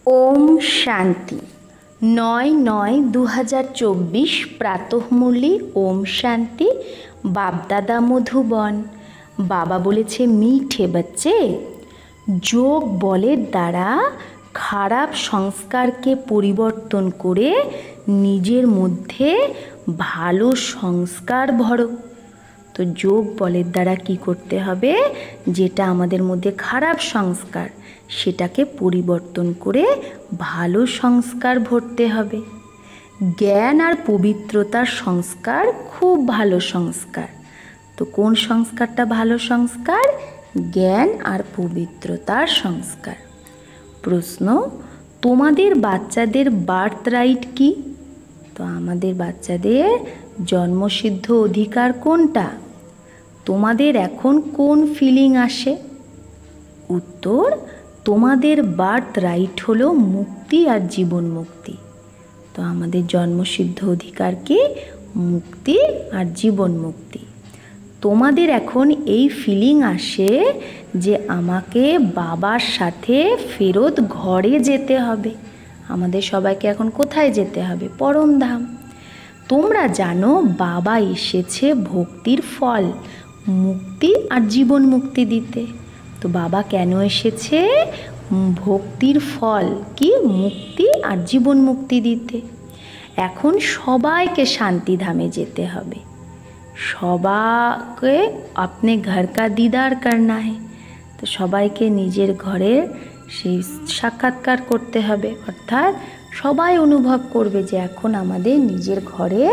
ओम शांति 9/9/2024 প্রাতঃমূলি ওম শান্তি বাপদাদা মধুবন। বাবা বলেছে মিঠে বাচ্চে, যোগ বলের দ্বারা খারাপ সংস্কারকে পরিবর্তন করে নিজের মধ্যে ভালো সংস্কার ভরো। তো যোগ বলের দ্বারা কি করতে হবে, যেটা আমাদের মধ্যে খারাপ সংস্কার সেটাকে পরিবর্তন করে ভালো সংস্কার ভরতে হবে। জ্ঞান আর পবিত্রতার সংস্কার খুব ভালো সংস্কার। তো কোন সংস্কারটা ভালো সংস্কার? জ্ঞান আর পবিত্রতার সংস্কার। প্রশ্ন, তোমাদের বাচ্চাদের বার্থ রাইট কি? তো আমাদের বাচ্চাদের জন্মসিদ্ধ অধিকার কোনটা? তোমাদের এখন কোন ফিলিং আসে? উত্তর, তোমাদের বার্থ রাইট হলো মুক্তি আর জীবন মুক্তি। তো আমাদের জন্মসিদ্ধ অধিকার কি? মুক্তি আর জীবন মুক্তি। তোমাদের এখন এই ফিলিং আসে যে আমাকে বাবার সাথে ফেরত ঘরে যেতে হবে। আমাদের সবাইকে এখন কোথায় যেতে হবে? পরমধাম। তোমরা জানো বাবা এসেছে ভক্তির ফল, মুক্তি আর জীবন মুক্তি দিতে। তো বাবা কেন এসেছে? ভক্তির ফল কি? মুক্তি আর জীবন মুক্তি দিতে। এখন সবাইকে শান্তিধামে যেতে হবে। সবাইকে আপনি ঘর কা দিদার করনা है। তো সবাইকে নিজের ঘরে সেই সাক্ষাৎকার করতে হবে, অর্থাৎ সবাই অনুভব করবে যে এখন আমাদের নিজের ঘরে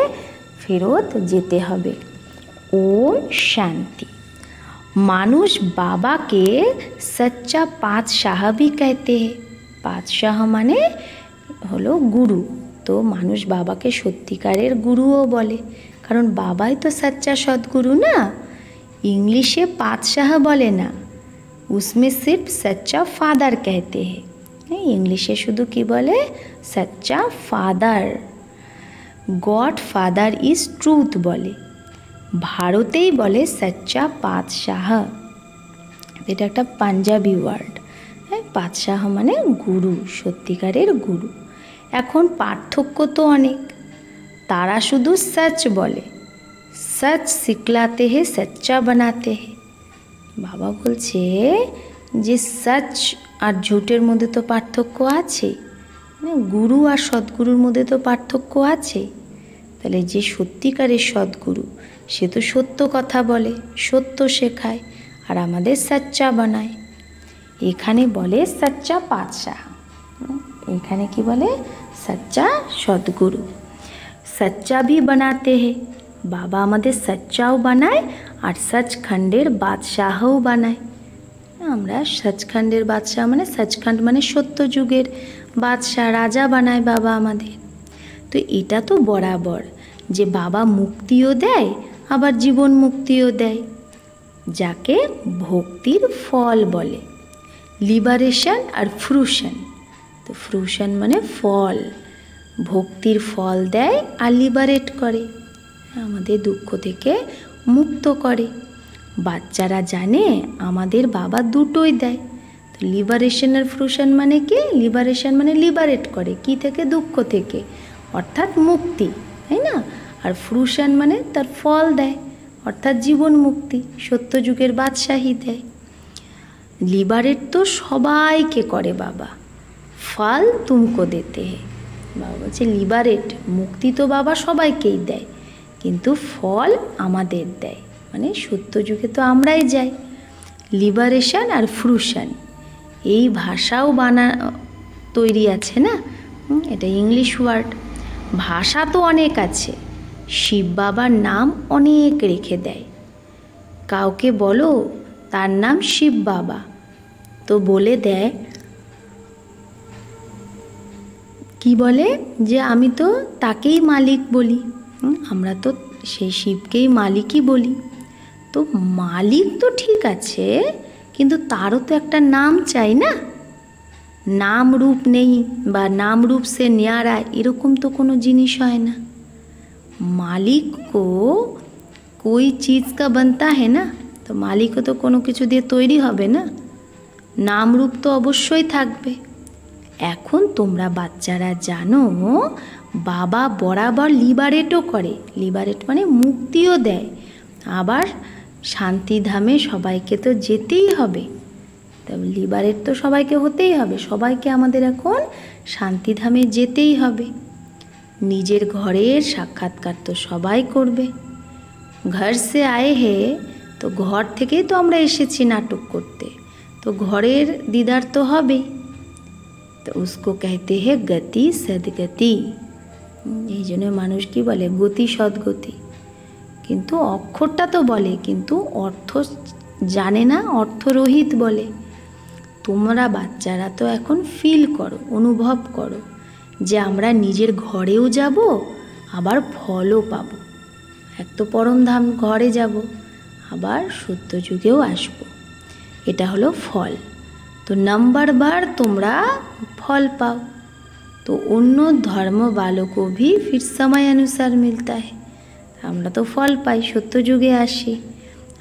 ফেরত যেতে হবে। ওম শান্তি। মানুষ বাবাকে সচ্চা পাতশাহ भी कहते हैं। পাতশাহ মানে হলো গুরু। তো মানুষ বাবাকে সত্যিকারের গুরুও বলে, কারণ বাবাই তো সচ্চা সদ্গুরু না। इंग्लिशे पातशाह বলে না, उसमें सिर्फ सच्चा फादर कहते हैं। इंग्लिशे शुद्ध की बोले सच्चा father. God father is truth बोले। ভারতেই বলে সচ্চা পাতশাহ। এটা একটা পাঞ্জাবি ওয়ার্ড। হ্যাঁ, পাতশাহ মানে গুরু, সত্যিকারের গুরু। এখন পার্থক্য তো অনেক। তারা শুধু সচ বলে, সচ সিখলাতে হে সচ্চা বানাতে হে। বাবা বলছে যে সচ আর ঝুটের মধ্যে তো পার্থক্য আছে, গুরু আর সদ্গুরুর মধ্যে তো পার্থক্য আছে। তাহলে যে সত্যিকারের সদ্গুরু সে তো সত্য কথা বলে, সত্য শেখায়, আর আমাদের সচ্চা বানায়। এখানে বলে সচ্চা পাতশাহ, এখানে কি বলে? সচ্চা সদ্গুরু। সচ্চা ভি বানাতে হে। বাবা আমাদের সচ্চাও বানায় আর সচখণ্ডের বাদশাহও বানায়। আমরা সচখণ্ডের বাদশাহ মানে সচখণ্ড মানে সত্য যুগের বাদশাহ, রাজা বানায় বাবা আমাদের। তো এটা তো বরাবর যে বাবা মুক্তিও দেয় আবার জীবন মুক্তিও দেয়, যাকে ভক্তির ফল বলে। লিবারেশন আর ফ্রুশন। তো ফ্রুশন মানে ফল, ভক্তির ফল দেয় আর লিবারেট করে, আমাদের দুঃখ থেকে মুক্ত করে। বাচ্চারা জানে আমাদের বাবা দুটোই দেয়। তো লিবারেশন আর ফ্রুশন মানে কি? লিবারেশন মানে লিবারেট করে, কি থেকে? দুঃখ থেকে, অর্থাৎ মুক্তি, তাই না? আর ফ্রুশন মানে তার ফল দেয়, অর্থাৎ জীবন মুক্তি, সত্য যুগের বাদশাহী দেয়। লিবারেট তো সবাইকে করে বাবা, ফল তুমকো দেতে হে। বাবা বলছে লিবারেট, মুক্তি তো বাবা সবাইকেই দেয়, কিন্তু ফল আমাদের দেয়, মানে সত্য যুগে তো আমরাই যাই। লিবারেশন আর ফ্রুশন এই ভাষাও তৈরি আছে না, এটা ইংলিশ ওয়ার্ড। ভাষা তো অনেক আছে, শিব বাবার নাম অনেক রেখে দেয়। কাউকে বলো তার নাম শিব বাবা, তো বলে দেয় কি বলে যে আমি তো তাকেই মালিক বলি, আমরা তো সেই শিবকেই মালিকই বলি। তো মালিক তো ঠিক আছে, কিন্তু তারও তো একটা নাম চাই না। নাম রূপ নেই বা নাম রূপ সে ন্যারা এরকম তো কোনো জিনিস হয় না। মালিক কো कोई चीज़ का बनता है ना, তো মালিকও তো কোনো কিছু দিয়ে তৈরি হবে না, নাম রূপ তো অবশ্যই থাকবে। এখন তোমরা বাচ্চারা জানো বাবা বরাবর লিবারেটও করে, লিবারেট মানে মুক্তিও দেয়, আবার শান্তিধামে সবাইকে তো যেতেই হবে, তবে লিবারেট তো সবাইকে হতেই হবে, সবাইকে আমাদের এখন শান্তিধামে যেতেই হবে। নিজের ঘরের সাক্ষাৎকার তো সবাই করবে। ঘর সে আয়ে হে, তো ঘর থেকেই তো আমরা এসেছি নাটক করতে, তো ঘরের দিদার তো হবেই। তো উসকো कहते हैं গতি সদ্গতি। এই জন্য মানুষ কি বলে গতি সদ্গতি, কিন্তু অক্ষরটা তো বলে কিন্তু অর্থ জানে না, অর্থরহিত বলে। তোমরা বাচ্চারা তো এখন ফিল করো, অনুভব করো যে আমরা নিজের ঘরেও যাব, আবার ফলও পাবো। এক তো পরমধাম ঘরে যাব, আবার সত্যযুগেও আসবো, এটা হলো ফল। তো नंबर बार তোমরা फल पाओ, तो অন্য ধর্ম वालों को भी फिर समय अनुसार मिलता है। আমরা তো ফল পাই, সত্যযুগে আসি,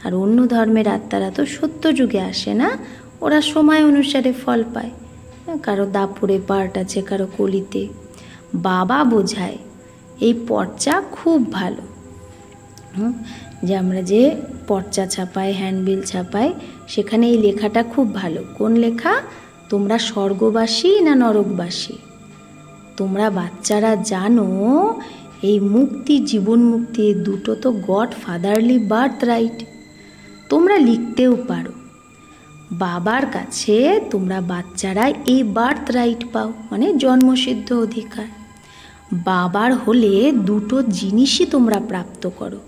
আর অন্য ধর্মের আত্মারা তো সত্যযুগে আসে না, ওরা সময় অনুসারে ফল পায়। কারো দাপুরে পার্ট আছে, কারো কলিতে। বাবা বোঝায় এই পর্চা খুব ভালো, যে আমরা যে পর্চা ছাপাই, হ্যান্ডবিল ছাপাই, সেখানে এই লেখাটা খুব ভালো। কোন লেখা? তোমরা স্বর্গবাসী না নরকবাসী। তোমরা বাচ্চারা জানো এই মুক্তি, জীবন মুক্তি, দুটো তো গড ফাদারলি বার্থ রাইট। তোমরা লিখতেও পারো, বাবার কাছে তোমরা বাচ্চারা এই বার্থ রাইট পাও, মানে জন্মসিদ্ধ অধিকার। বাবার হলে দুটো জিনিসই তোমরা প্রাপ্ত করো।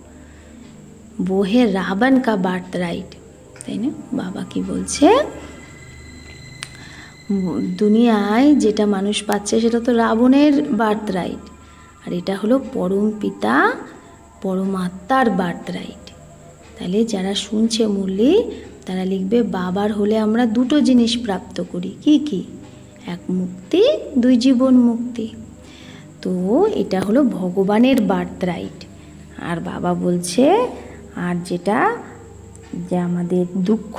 वो है रावण का बार्थ राइट, তাই না? বাবা কি বলছে, দুনিয়ায় যেটা মানুষ পাচ্ছে সেটা তো রাবণের বার্থ রাইট, আর এটা হলো পরম পিতা পরমাত্মার বার্থ রাইট। তাহলে যারা শুনছে মুরলি, তারা লিখবে বাবার হলে আমরা দুটো জিনিস প্রাপ্ত করি। কি কি? এক মুক্তি, দুই জীবন মুক্তি। তো এটা হলো ভগবানের বার্থ রাইট। আর বাবা বলছে আর যেটা যে আমাদের দুঃখ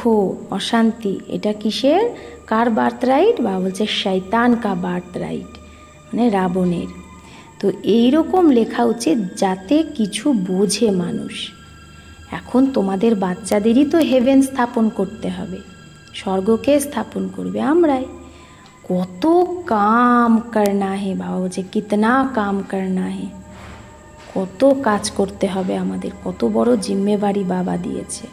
অশান্তি, এটা কিসের, কার বার্থ রাইট? বাবা বলছে শয়তান কা বার্থ রাইট, মানে রাবণের। তো এইরকম লেখা উচিত যাতে কিছু বোঝে মানুষ। এখন তোমাদের বাচ্চাদেরই তো হেভেন স্থাপন করতে হবে, স্বর্গকে স্থাপন করবে আমরাই। কত কাম করনা হে, বাবা বলছে কিতনা কাম করনা হে, কত কাজ করতে হবে আমাদের, কত বড় জিম্মেবারি বাবা দিয়েছে।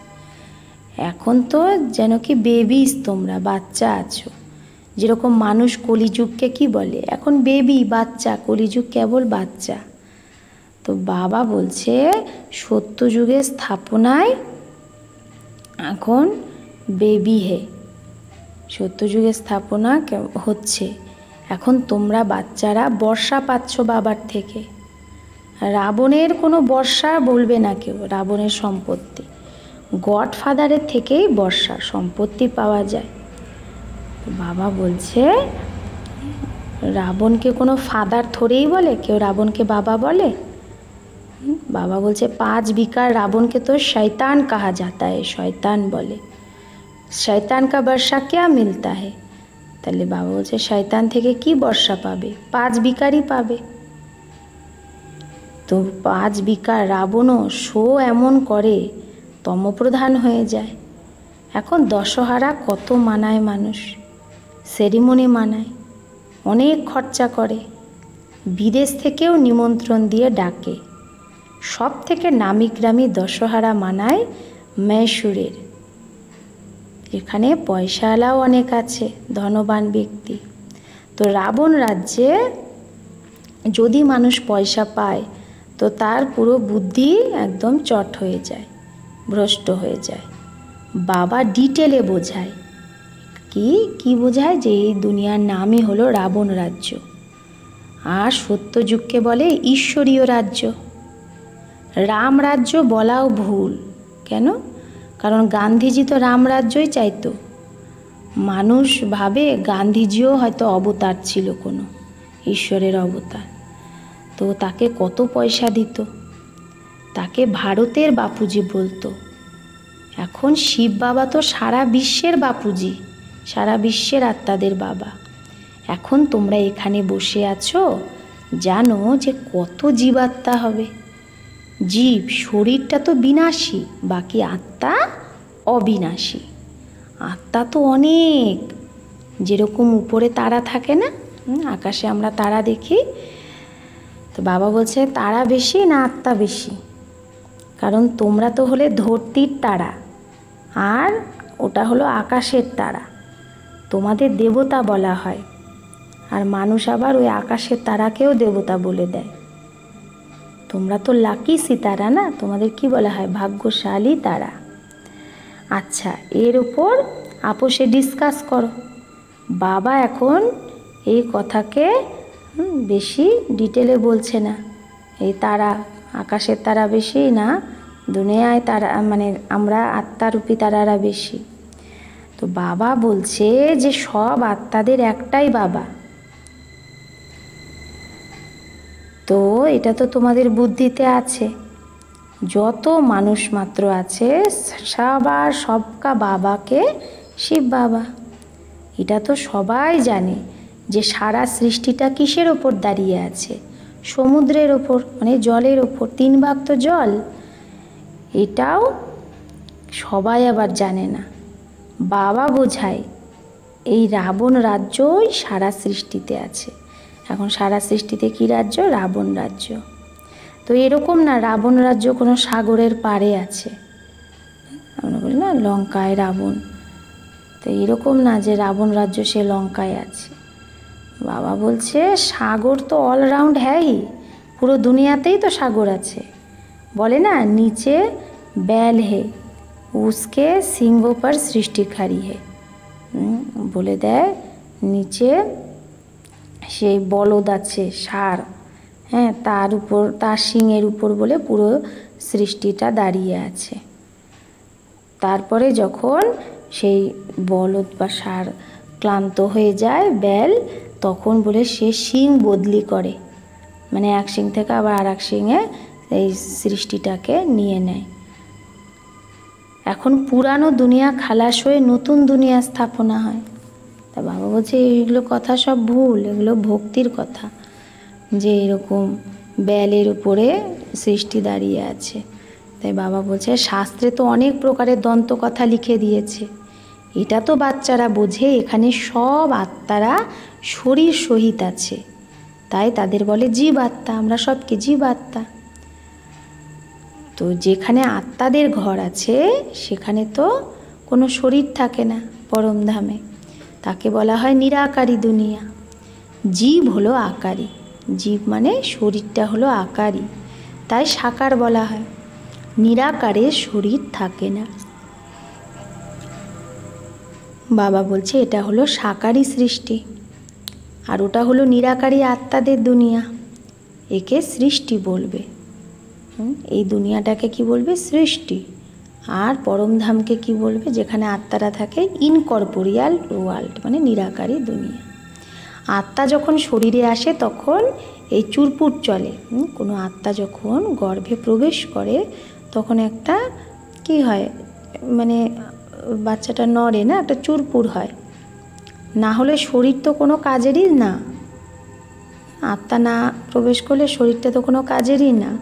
এখন তো যেন কি বেবিস, তোমরা বাচ্চা আছো। যেরকম মানুষ কলিযুগকে কি বলে, এখন বেবি, বাচ্চা, কলিযুগ কেবল বাচ্চা। তো বাবা বলছে সত্যযুগের স্থাপনায় এখন বেবি হে, সত্যযুগের স্থাপনা হচ্ছে। এখন তোমরা বাচ্চারা বর্ষা পাচ্ছ বাবার থেকে। রাবণের কোনো বর্ষা বলবে না কেউ, রাবণের সম্পত্তি। গড ফাদারের থেকেই বর্ষা সম্পত্তি পাওয়া যায়। বাবা বলছে রাবণকে কোনো ফাদার থোড়েই বলে কেউ, রাবণকে বাবা বলে? বাবা বলছে 5 विकार रावण तो शैतान कहा जाता है, शैतान बोले। शैतान का वर्षा क्या मिलता है? তাহলে বাবা বলছে শয়তান থেকে কি বর্ষা পাবে? 5 विकारই পাবে। তো 5 विकार রাবণও শো এমন করে তমপ্রধান হয়ে যায়। এখন দশহারা কত মানায় মানুষ, সেরিমনি মানায়, অনেক খরচা করে, বিদেশ থেকেও নিমন্ত্রণ দিয়ে ডাকে। সব থেকে নামি গ্রামি দশহারা মানায় মহীশূরের। এখানে পয়সাওয়ালাও অনেক আছে, ধনবান ব্যক্তি। তো রাবণ রাজ্যে যদি মানুষ পয়সা পায় তো তার পুরো বুদ্ধি একদম চট হয়ে যায়, ভ্রষ্ট হয়ে যায়। বাবা ডিটেলে বোঝায়, কি বোঝায়, যে এই দুনিয়ার নামই হলো রাবণ রাজ্য। আর সত্যযুগকে বলে ঈশ্বরীয় রাজ্য। রাম রাজ্য বলাও ভুল। কেন? কারণ গান্ধীজি তো রাম রাজ্যই চাইতো। মানুষ ভাবে গান্ধীজিও হয়তো অবতার ছিল, কোনো ঈশ্বরের অবতার। তো তাকে কত পয়সা দিত, তাকে ভারতের বাপুজি বলতো। এখন শিব বাবা তো সারা বিশ্বের বাপুজি, সারা বিশ্বের আত্মাদের বাবা। এখন তোমরা এখানে বসে আছো, জানো যে কত জীবাত্মা হবে। জীব শরীরটা তো বিনাশী, বাকি আত্মা অবিনাশী। আত্মা তো অনেক, যেরকম উপরে তারা থাকে না, আকাশে আমরা তারা দেখি, তো বাবা বলছে তারা বেশি না আত্মা বেশি? কারণ তোমরা তো হলে ধরতির তারা, আর ওটা হলো আকাশের তারা। তোমাদের দেবতা বলা হয়, আর মানুষ আবার ওই আকাশের তারাকেও দেবতা বলে দেয়। তোমরা তো লাকি সিতারা না, তোমাদের কি বলা হয়? ভাগ্যশালী তারা। আচ্ছা, এর ওপর আপোষে ডিসকাস করো। বাবা এখন এই কথাকে বেশি ডিটেলে বলছে না। এই তারা, আকাশের তারা বেশি না দুনিয়ায় তারা, মানে আমরা আত্মারূপী তারারা বেশি। তো বাবা বলছে যে সব আত্মাদের একটাই বাবা। তো এটা তো তোমাদের বুদ্ধিতে আছে, যত মানুষ মাত্র আছে সবার সবকা বাবাকে শিব বাবা। এটা তো সবাই জানে যে সারা সৃষ্টিটা কিসের ওপর দাঁড়িয়ে আছে? সমুদ্রের ওপর, মানে জলের ওপর। 3 ভাগ তো জল। এটাও সবাই আবার জানে না। বাবা বোঝায় এই রাবণ রাজ্যই সারা সৃষ্টিতে আছে। এখন সারা সৃষ্টিতে কি রাজ্য? রাবণ রাজ্য। তো এরকম না রাবণ রাজ্য কোনো সাগরের পাড়ে আছে, আমরা বলি না লঙ্কায় রাবণ, তো এরকম না যে রাবণ রাজ্য সে লঙ্কায় আছে। বাবা বলছে সাগর তো অলরাউন্ড হ্যাঁ, পুরো দুনিয়াতেই তো সাগর আছে। বলে না নিচে बैल है उसके সিংহ पर সৃষ্টি খারি है, বলে দেয় নিচে সেই বলদ আছে ষাঁড়, হ্যাঁ, তার উপর, তার সিংহের উপর বলে পুরো সৃষ্টিটা দাঁড়িয়ে আছে। তারপরে যখন সেই বলদ বা ষাঁড় ক্লান্ত হয়ে যায় বেল, তখন বলে সে শিং বদলি করে, মানে এক শিং থেকে আবার আর এক শিঙে এই সৃষ্টিটাকে নিয়ে নেয়। এখন পুরানো দুনিয়া খালাস হয়ে নতুন দুনিয়া স্থাপনা হয়। তা বাবা বলছে এগুলো কথা সব ভুল, এগুলো ভক্তির কথা, যে এরকম বেলের উপরে সৃষ্টি দাঁড়িয়ে আছে। তাই বাবা বলছে শাস্ত্রে তো অনেক প্রকারের দন্ত কথা লিখে দিয়েছে, এটা তো বাচ্চারা বোঝে। এখানে সব আত্মারা শরীর সহিত আছে, তাই তাদের বলে জীব আত্মা। আমরা সব কি জীব আত্মা। তো যেখানে আত্মাদের ঘর আছে সেখানে তো কোনো শরীর থাকে না পরমধামে, তাকে বলা হয় নিরাকারী দুনিয়া। জীব হলো আকারী, জীব মানে শরীরটা হলো আকারী, তাই সাকার বলা হয়। নিরাকারে শরীর থাকে না। বাবা বলছে এটা হলো সাকারী সৃষ্টি, আর ওটা হলো নিরাকারী আত্মাদের দুনিয়া। একে সৃষ্টি বলবে। এই দুনিয়াটাকে কি বলবে? সৃষ্টি। আর পরমধামকে কি বলবে? যেখানে আত্মারা থাকে ইনকর্পোরিয়াল ওয়ার্ল্ড, মানে নিরাকারী দুনিয়া। আত্মা যখন শরীরে আসে তখন এই চুরপুর চলে। কোনো আত্মা যখন গর্ভে প্রবেশ করে তখন একটা কি হয়, মানে বাচ্চাটা নড়ে না, একটা চুরপুর হয়। না হলে শরীর তো কোনো কাজেরই না। আত্মা না প্রবেশ করলে শরীরটা তো কোনো কাজেরই না।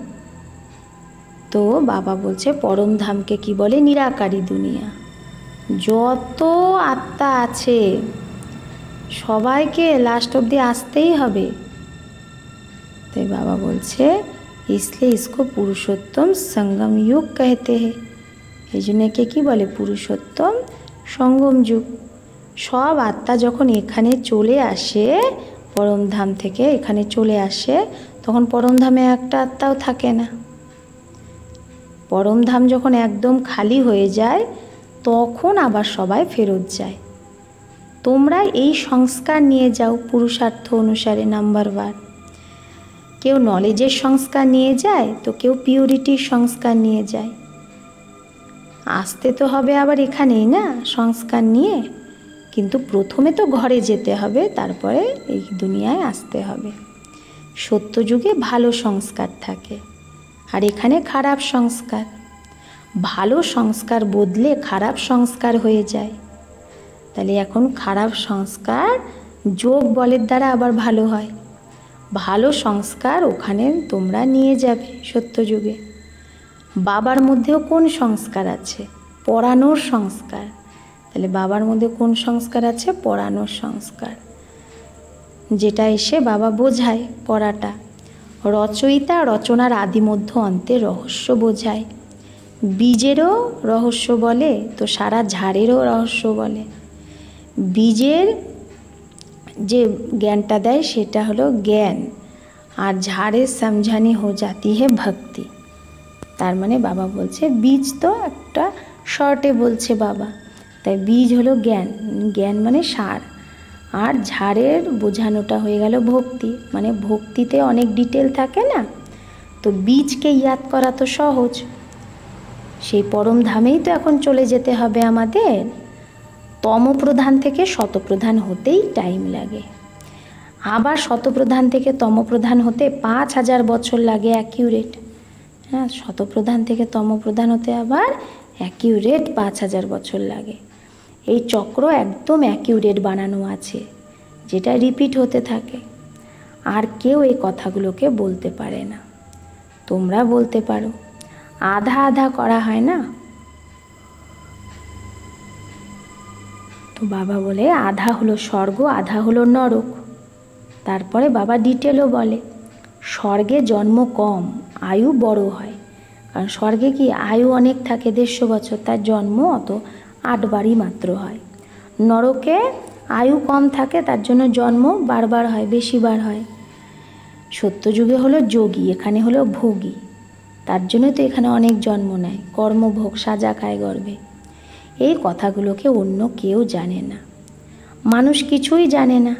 তো বাবা বলছে পরমধামকে কি বলে? নিরাকারী দুনিয়া। যত আত্মা আছে সবাইকে লাস্ট অবধি আসতেই হবে। তাই বাবা বলছে इसलिए इसको पुरुषोत्तम संगम युग कहते हैं। এই জন্য একে কী বলে? পুরুষোত্তম সঙ্গম যুগ। সব আত্মা যখন এখানে চলে আসে, পরমধাম থেকে এখানে চলে আসে, তখন পরমধামে একটা আত্মাও থাকে না। পরমধাম যখন একদম খালি হয়ে যায় তখন আবার সবাই ফেরত যায়। তোমরা এই সংস্কার নিয়ে যাও পুরুষার্থ অনুসারে। নাম্বার 1, কেউ নলেজের সংস্কার নিয়ে যায় তো কেউ পিউরিটির সংস্কার নিয়ে যায়। আসতে তো হবে আবার এখানেই না সংস্কার নিয়ে, কিন্তু প্রথমে তো ঘরে যেতে হবে, তারপরে এই দুনিয়ায় আসতে হবে। সত্যযুগে ভালো সংস্কার থাকে, আর এখানে খারাপ সংস্কার। ভালো সংস্কার বদলে খারাপ সংস্কার হয়ে যায়। তাহলে এখন খারাপ সংস্কার যোগ বলের দ্বারা আবার ভালো হয়। ভালো সংস্কার ওখানে তোমরা নিয়ে যাবে সত্যযুগে। বাবার মধ্যেও কোন সংস্কার আছে? পড়ানোর সংস্কার। তাহলে বাবার মধ্যে কোন সংস্কার আছে? পড়ানোর সংস্কার, যেটা এসে বাবা বোঝায় পড়াটা। রচয়িতা রচনার আদি মধ্য অন্তের রহস্য বোঝায়। বীজেরও রহস্য বলে তো সারা ঝাড়েরও রহস্য বলে। বীজের যে জ্ঞানটা দেয় সেটা হলো জ্ঞান, আর ঝাড়ের সমঝানি হো জাতি হে ভক্তি। তার মানে বাবা বলছে বীজ তো একটা শর্টে বলছে বাবা, তাই বীজ হলো জ্ঞান, জ্ঞান মানে সার, আর ঝাড়ের বোঝানোটা হয়ে গেল ভক্তি, মানে ভক্তিতে অনেক ডিটেল থাকে না, তো বীজকে ইয়াদ করা তো সহজ। সেই পরম ধামেই তো এখন চলে যেতে হবে আমাদের। তমপ্রধান থেকে শতপ্রধান হতেই টাইম লাগে, আবার শতপ্রধান থেকে তমপ্রধান হতে 5000 বছর লাগে অ্যাকিউরেট। হ্যাঁ, শতপ্রধান থেকে তমপ্রধান হতে আবার অ্যাকিউরেট 5000 বছর লাগে। এই চক্র একদম অ্যাকিউরেট বানানো আছে, যেটা রিপিট হতে থাকে। আর কেউ এই কথাগুলোকে বলতে পারে না, তোমরা বলতে পারো। আধা আধা করা হয় না, তো বাবা বলে আধা হলো স্বর্গ, আধা হলো নরক। তারপরে বাবা ডিটেলও বলে স্বর্গে জন্ম কম, আয়ু বড় হয়। কারণ স্বর্গে কি আয়ু অনেক থাকে, 150 বছর, তার জন্ম অত 8 বারই মাত্র হয়। নরকে আয়ু কম থাকে, তার জন্য জন্ম বারবার হয়, বেশিবার হয়। সত্যযুগে হলো যোগী, এখানে হলো ভোগী, তার জন্যই তো এখানে অনেক জন্ম নেয়, কর্মভোগ, সাজা খায় গর্ভে। এই কথাগুলোকে অন্য কেউ জানে না, মানুষ কিছুই জানে না।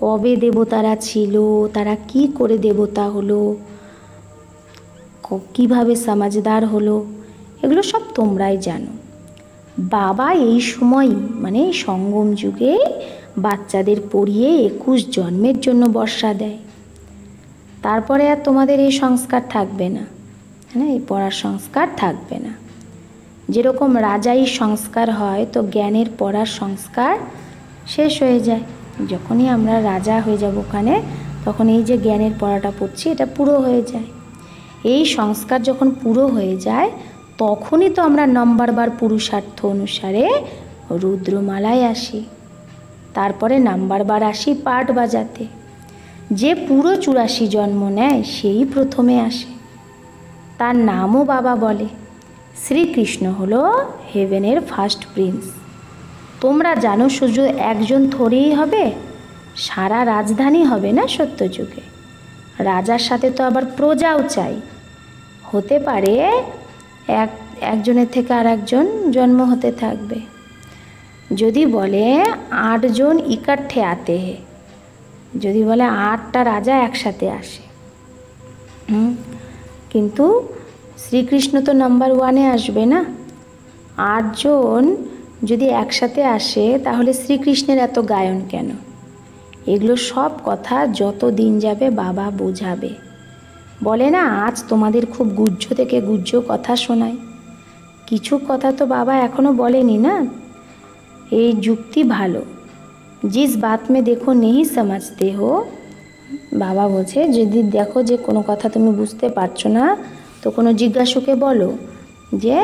কবে দেবতারা ছিল, তারা কি করে দেবতা হলো, কিভাবে সমাজদার হলো, এগুলো সব তোমরাই জানো। বাবা এই সময়ই মানে এই সঙ্গম যুগে বাচ্চাদের পড়িয়ে 21 জন্মের জন্য বর্ষা দেয়। তারপরে আর তোমাদের এই সংস্কার থাকবে না, হ্যাঁ, এই পড়ার সংস্কার থাকবে না। যেরকম রাজাই সংস্কার হয়, তো জ্ঞানের পড়ার সংস্কার শেষ হয়ে যায়। যখনই আমরা রাজা হয়ে যাব ওখানে, তখন এই যে জ্ঞানের পড়াটা পড়ছি এটা পুরো হয়ে যায়। এই সংস্কার যখন পুরো হয়ে যায়, তখনই তো আমরা নাম্বারবার পুরুষার্থ অনুসারে রুদ্রমালায় আসি, তারপরে নাম্বারবার আসি পাঠ বাজাতে। যে পুরো 84 জন্ম নেয় সেই প্রথমে আসে, তার নামও বাবা বলে। শ্রীকৃষ্ণ হলো হেভেনের ফার্স্ট প্রিন্স। তোমরা জানো শুধু একজন থরেই হবে, সারা রাজধানী হবে না সত্যযুগে। রাজার সাথে তো আবার প্রজাও চাই। হতে পারে একজনের থেকে আর একজন জন্ম হতে থাকবে। যদি বলে 8 জন ইকাঠে আতে হে, যদি বলে 8টা রাজা একসাথে আসে, কিন্তু শ্রীকৃষ্ণ তো নাম্বার 1-এ আসবে না। 8 জন যদি একসাথে আসে, তাহলে শ্রীকৃষ্ণের এত গায়ন কেন? এগুলো সব কথা যত দিন যাবে বাবা বোঝাবে। বলে না, আজ তোমাদের খুব গুহ্য থেকে গুহ্য কথা শোনায়। কিছু কথা তো বাবা এখনো বলেনি না, এই যুক্তি ভালো। জিস বাত মে দেখো নেই সমঝতে হো, বাবা বলছে যদি দেখো যে কোনো কথা তুমি বুঝতে পারছো না, তো কোনো জিজ্ঞাসুকে বলো যে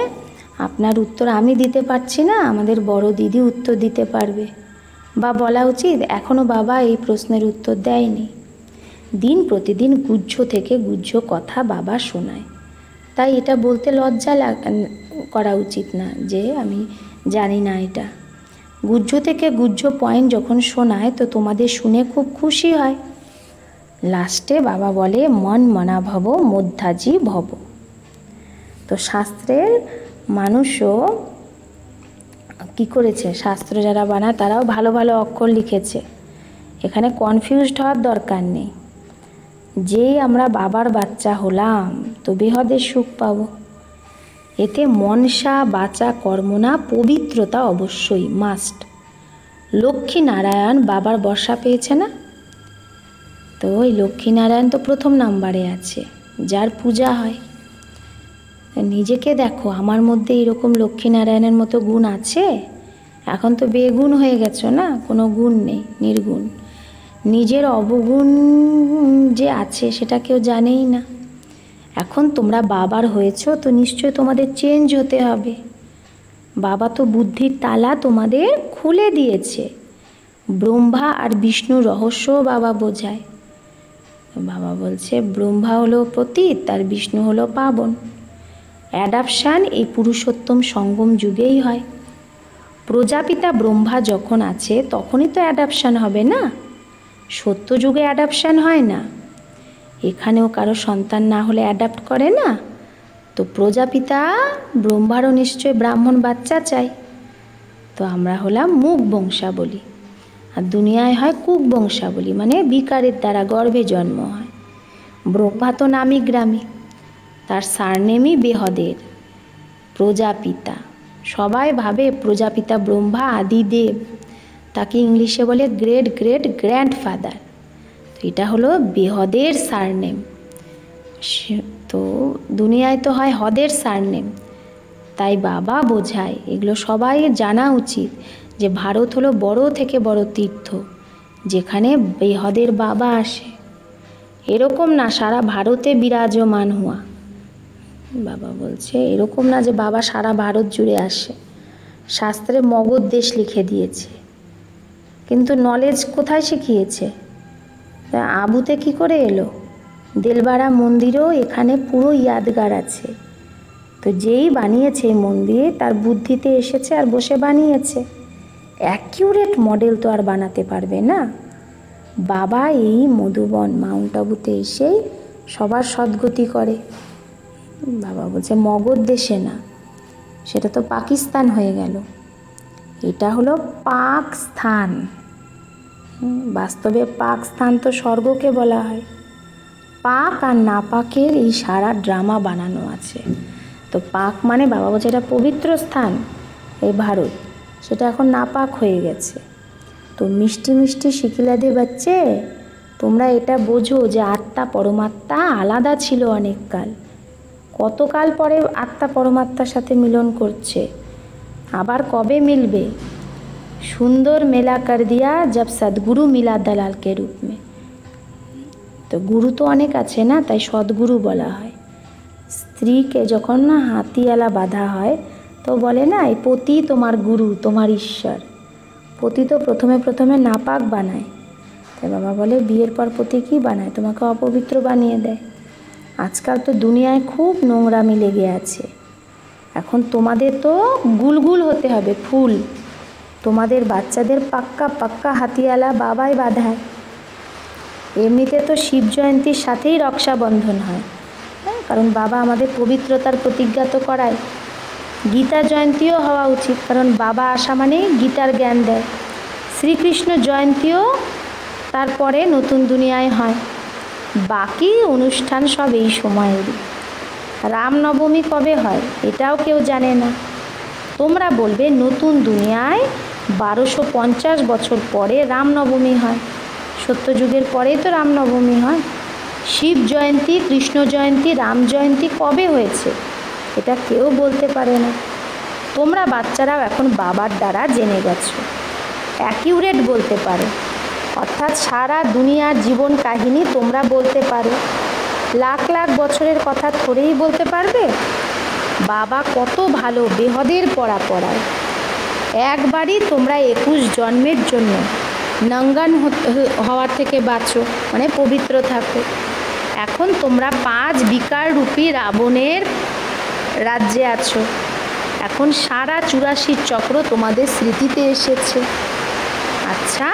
আপনার উত্তর আমি দিতে পারছি না, আমাদের বড় দিদি উত্তর দিতে পারবে। বা বলা উচিত এখনও বাবা এই প্রশ্নের উত্তর দেয়নি। দিন প্রতিদিন গুহ্য থেকে গুহ্য কথা বাবা শোনায়, তাই এটা বলতে লজ্জা করা উচিত না যে আমি জানি না এটা। গুহ্য থেকে গুহ্য পয়েন্ট যখন শোনায়, তো তোমাদের শুনে খুব খুশি হয়। লাস্টে বাবা বলে মন মনা ভব মধ্যাজি ভব। তো শাস্ত্রের মানুষও কি করেছে, শাস্ত্র যারা বানায় তারাও ভালো ভালো অক্ষর লিখেছে, এখানে কনফিউজড হওয়ার দরকার নেই। যেই আমরা বাবার বাচ্চা হলাম, তো বেহদের সুখ পাবো। এতে মনসা বাচা কর্মনা পবিত্রতা অবশ্যই মাস্ট। লক্ষ্মীনারায়ণ বাবার বর্ষা পেয়েছে না, তো ওই লক্ষ্মীনারায়ণ তো প্রথম নাম্বারে আছে, যার পূজা হয়। নিজেকে দেখো, আমার মধ্যে এরকম লক্ষ্মীনারায়ণের মতো গুণ আছে? এখন তো বেগুণ হয়ে গেছো না, কোনো গুণ নেই, নির্গুণ। নিজের অবগুণ যে আছে সেটা কেউ জানেই না। এখন তোমরা বাবার হয়েছো তো নিশ্চয় তোমাদের চেঞ্জ হতে হবে। বাবা তো বুদ্ধির তালা তোমাদের খুলে দিয়েছে। ব্রহ্মা আর বিষ্ণুর রহস্য বাবা বোঝায়। বাবা বলছে ব্রহ্মা হলো পতিত আর বিষ্ণু হলো পাবন। অ্যাডাপশান এই পুরুষোত্তম সঙ্গম যুগেই হয়। প্রজাপিতা ব্রহ্মা যখন আছে তখনই তো অ্যাডাপশান হবে না, সত্য যুগে অ্যাডাপশান হয় না। এখানেও কারো সন্তান না হলে অ্যাডাপ্ট করে না। তো প্রজাপিতা ব্রহ্মারও নিশ্চয় ব্রাহ্মণ বাচ্চা চাই। তো আমরা হলাম মুখ বংশাবলী, আর দুনিয়ায় হয় কুক বংশাবলী, মানে বিকারের দ্বারা গর্ভে জন্ম হয়। ব্রহ্মা তো নামি গ্রামে, তার সারনেমই বেহদের, প্রজাপিতা। সবাই ভাবে প্রজাপিতা ব্রহ্মা আদিদেব, তাকে ইংলিশে বলে গ্রেট গ্রেট গ্র্যান্ডফাদার। তো এটা হলো বেহদের সারনেম। তো দুনিয়ায় তো হয় হদের সারনেম। তাই বাবা বোঝায়, এগুলো সবাই জানা উচিত, যে ভারত হলো বড় থেকে বড় তীর্থ, যেখানে বেহদের বাবা আসে। এরকম না সারা ভারতে বিরাজমান হওয়া। বাবা বলছে এরকম না যে বাবা সারা ভারত জুড়ে আসে। শাস্ত্রে মগধ দেশ লিখে দিয়েছে, কিন্তু নলেজ কোথায় শিখিয়েছে? আবুতে কি করে এলো? দেলবাড়া মন্দিরও এখানে পুরো ইয়াদগার আছে। তো যেই বানিয়েছে এই মন্দির তার বুদ্ধিতে এসেছে আর বসে বানিয়েছে। অ্যাকিউরেট মডেল তো আর বানাতে পারবে না। বাবা এই মধুবন মাউন্ট আবুতে এসেই সবার সদ্গতি করে। বাবা বলছে মগধ দেশে না, সেটা তো পাকিস্তান হয়ে গেল, এটা হলো পাক স্থান। বাস্তবে পাক স্থান তো স্বর্গকে বলা হয়। পাক আর নাপাকের এই সারা ড্রামা বানানো আছে। তো পাক মানে বাবা বলছে এটা পবিত্র স্থান, এই ভারত, সেটা এখন নাপাক হয়ে গেছে। তো মিষ্টি মিষ্টি শিখিলাদে বাচ্চে, তোমরা এটা বোঝো যে আত্মা পরমাত্মা আলাদা ছিল অনেক কাল। কতকাল পরে আত্মা পরমাত্মার সাথে মিলন করছে, আবার কবে মিলবে? সুন্দর মেলা কর দিয়া জব সদ্গুরু মিলা দালাল কে রূপ মে। তো গুরু তো অনেক আছে না, তাই সদ্গুরু বলা হয়। স্ত্রীকে যখন না হাতিয়ালা বাঁধা হয় তো বলে না এই পতি তোমার গুরু, তোমার ঈশ্বর। পতি তো প্রথমে প্রথমে নাপাক বানায়। তাই বাবা বলে বিয়ের পর পতি কী বানায়? তোমাকে অপবিত্র বানিয়ে দেয়। আজকাল তো দুনিয়ায় খুব নোংরামি লেগে আছে। এখন তোমাদের তো গুলগুল হতে হবে, ফুল। তোমাদের বাচ্চাদের পাক্কা পাক্কা হাতিয়ালা বাবাই বাঁধায়। এমনিতে তো শিব জয়ন্তীর সাথেই রক্ষাবন্ধন হয়, হ্যাঁ, কারণ বাবা আমাদের পবিত্রতার প্রতিজ্ঞা তো করায়। গীতা জয়ন্তীও হওয়া উচিত, কারণ বাবা আসা মানেই গীতার জ্ঞান দেয়। শ্রীকৃষ্ণ জয়ন্তীও তারপরে নতুন দুনিয়ায় হয়। বাকি অনুষ্ঠান সব এই সময়েরই। রামনবমী কবে হয় এটাও কেউ জানে না। তোমরা বলবে নতুন দুনিয়ায় 1250 বছর পরে রামনবমী হয়। সত্যযুগের পরেই তো রামনবমী হয়। শিব জয়ন্তী, কৃষ্ণ জয়ন্তী, রাম জয়ন্তী কবে হয়েছে এটা কেউ বলতে পারে না। তোমরা বাচ্চারাও এখন বাবার দ্বারা জেনে গেছো, অ্যাকিউরেট বলতে পারো। অর্থাৎ সারা দুনিয়ার জীবন কাহিনী তোমরা বলতে পারো। লাখ লাখ বছরের কথা থোড়েই বলতে পারবে। বাবা কত ভালো বেহদের পড়া পড়ায়। একবারই তোমরা 21 জন্মের জন্য নঙ্গন হওয়ার থেকে বাঁচো, মানে পবিত্র থাকো। এখন তোমরা 5 বিকার রূপী রাবণের রাজ্যে আছো। এখন সারা 84 চক্র তোমাদের স্মৃতিতে এসেছে। अच्छा,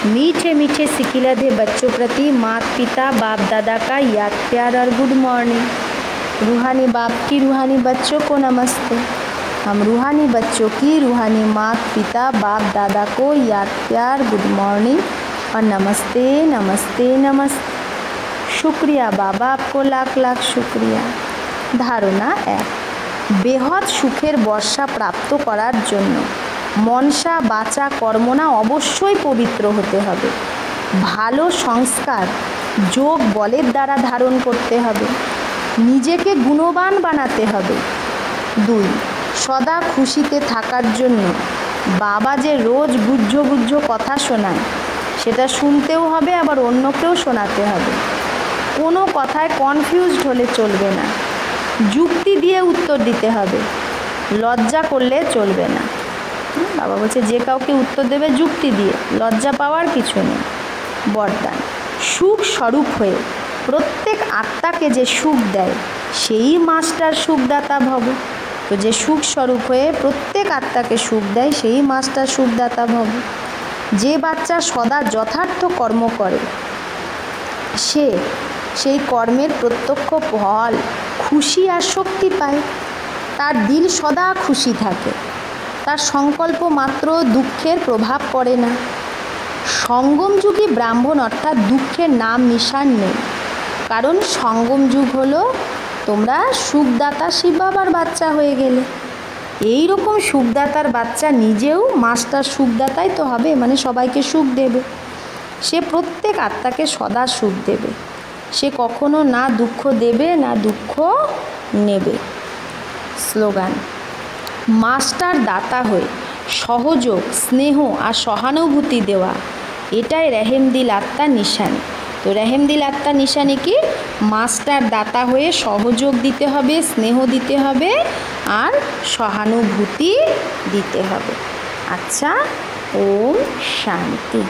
मीठे मीठे सिकिलधे बच्चों प्रति माता पिता बाप दादा का याद प्यार और गुड मॉर्निंग। रूहानी बाप की रूहानी बच्चों को नमस्ते। हम रूहानी बच्चों की रूहानी माता पिता बाप दादा को याद प्यार गुड मॉर्निंग और नमस्ते नमस्ते नमस्ते। शुक्रिया बाबा, आपको लाख लाख शुक्रिया। धारणा 1, बेहद सुखेर बर्षा प्राप्त करार जन्य मनसा बाचा कर्मना अवश्यई पवित्र होते हबे। भालो संस्कार जोग बलेर द्वारा धारण करते हबे। निजेके गुणवान बानाते हबे। 2, सदा खुशीते थाकार जन्य बाबा जे रोज गुज्जो गुज्जो कथा शोनाय সেটা শুনতেও হবে, আবার অন্যকেও শোনাতে হবে। কোনো কথায় কনফিউজড হলে চলবে না, যুক্তি দিয়ে উত্তর দিতে হবে, লজ্জা করলে চলবে না। বাবা বলছে যে কাউকে উত্তর দেবে যুক্তি দিয়ে, লজ্জা পাওয়ার কিছু নেই। বরদান, সুখ স্বরূপ হয়ে প্রত্যেক আত্মাকে যে সুখ দেয় সেই মাস্টার সুখদাতা ভব। তো যে সুখ স্বরূপ হয়ে প্রত্যেক আত্মাকে সুখ দেয় সেই মাস্টার সুখদাতা ভব। যে বাচ্চা সদা যথার্থ কর্ম করে সে সেই কর্মের প্রত্যক্ষ ফল খুশি আর শক্তি পায়। তার দিল সদা খুশি থাকে, তার সংকল্প মাত্র দুঃখের প্রভাব পড়ে না। সঙ্গম যুগী ব্রাহ্মণ অর্থাৎ দুঃখের নাম নিশান নেই, কারণ সঙ্গম যুগ হলো তোমরা সুখদাতা শিব বাবার বাচ্চা হয়ে গেলে। এই রকম সুখদাতার বাচ্চা নিজেও মাস্টার সুখদাতাই তো হবে, মানে সবাইকে সুখ দেবে। সে প্রত্যেক আত্মাকে সদা সুখ দেবে, সে কখনো না দুঃখ দেবে না দুঃখ নেবে। স্লোগান, মাস্টার দাতা হয়ে সহযোগ, স্নেহ আর সহানুভূতি দেওয়া, এটাই রেহেমদিল আত্মার নিশানি। তো রেহেমদিল আত্মার নিশানি কি? মাস্টার দাতা হয়ে সহযোগ দিতে হবে, স্নেহ দিতে হবে আর সহানুভূতি দিতে হবে। আচ্ছা, ওম শান্তি।